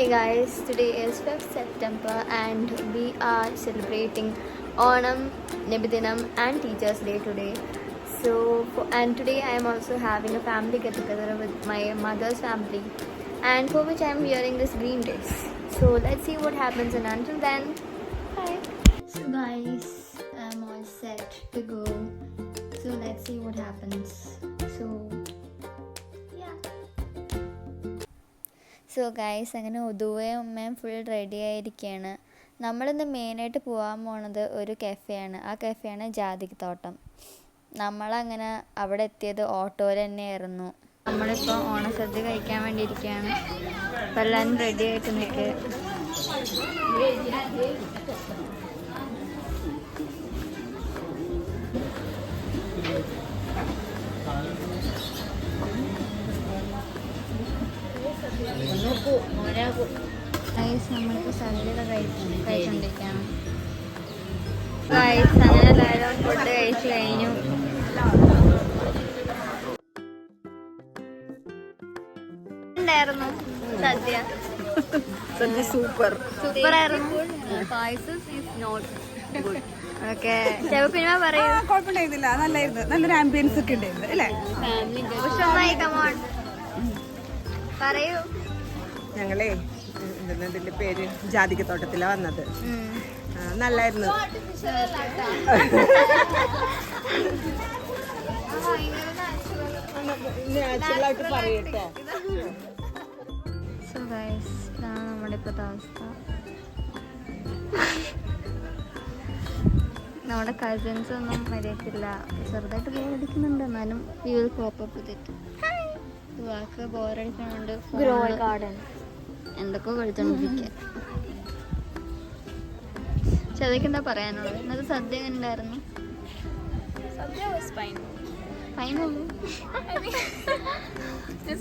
Hey guys, today is 5th September and we are celebrating Onam, Nibidinam and Teachers Day today. And today I am also having a family get together with my mother's family, and for which I am wearing this green dress. So let's see what happens, and until then, bye. So guys, I'm all set to go. So let's see what happens. So guys, അങ്ങനെ ഉദുവയും അമ്മയും full ready ആയിരിക്കുകയാണ്. നമ്മളിന്ന് മെയിനായിട്ട് പോകാൻ പോണത് ഒരു കഫേയാണ്. ആ കഫേയാണ് ജാതികത്തോട്ടം. നമ്മളങ്ങനെ അവിടെ എത്തിയത് ഓട്ടോയിൽ തന്നെയായിരുന്നു. നമ്മളിപ്പോൾ ഓണസദ്യ കഴിക്കാൻ വേണ്ടി ഇരിക്കുകയാണ്. അപ്പോൾ എല്ലാവരും റെഡി ആയിട്ട് നിൽക്കുക. നമ്മളിപ്പോൾ സദ്യ കഴിച്ചുകൊണ്ടിരിക്കുകയാണ്. ഗൈസ്, അങ്ങനെ എല്ലാവരും ഫുഡ് കഴിച്ചു കഴിഞ്ഞു. ഉണ്ടായിരുന്നു സദ്യ. സദ്യ സൂപ്പർ ആയിരുന്നു. പായസം ഈസ് നോട്ട് ഗുഡ്. ഓക്കെ, പിന്നെ പറയൂ. കുഴപ്പമുണ്ടായിരുന്നില്ല, നല്ലായിരുന്നു. നല്ലൊരു ആംബിയൻസ് ഒക്കെ ഉണ്ടായിരുന്നു അല്ലേ? പറയൂ. ഞങ്ങളെ ഇതിന്റെ പേര് ജാതികത്തോട്ടത്തിലാ വന്നത്. നല്ലായിരുന്നു. നാച്ചുറലായിട്ട് പറയട്ടോ. സോ ഗൈസ്, ഇതാണ് നമ്മുടെ ഇപ്പോഴത്തെ അവസ്ഥ. നമ്മുടെ കസിൻസ് ഒന്നും മര്യാദക്കില്ല, ചെറുതായിട്ട് ബോറടിക്കുന്നുണ്ട്. എന്നാലും we will cope up with it. Walk ബോറടിക്കണോണ്ട് ഗാർഡൻ എന്തൊക്കെ കഴിച്ചോണ്ടിരിക്കുക. ചെറുതൊക്കെ എന്താ പറയാനുള്ളത്? ഇന്നത്തെ സദ്യ എങ്ങനെ ഉണ്ടായിരുന്നു?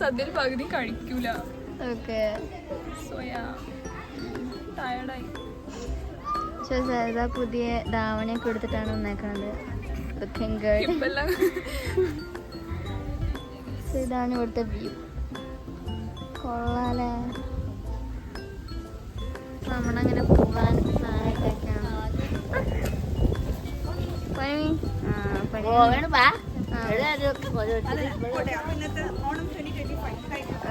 സദ്യയിൽ പകുതി കഴിക്കൂല. ഓക്കെ, പുതിയ ധാവണിയൊക്കെ എടുത്തിട്ടാണ് വന്നേക്കുന്നത്. ഇതാണ് ഇവിടുത്തെ വ്യൂ. കൊള്ളാലേ. നമ്മളങ്ങനെ പോകാൻ പ്ലാനായിട്ടൊക്കെയാണ്.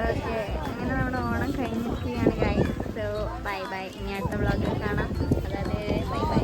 ഓക്കെ, അങ്ങനെ നമ്മുടെ ഓണം കഴിഞ്ഞിരിക്കുകയാണ് ഗൈസ്. So bye bye. ഇനി അടുത്ത വ്ളോഗിൽ കാണാം. അതായത് ബൈ ബൈ.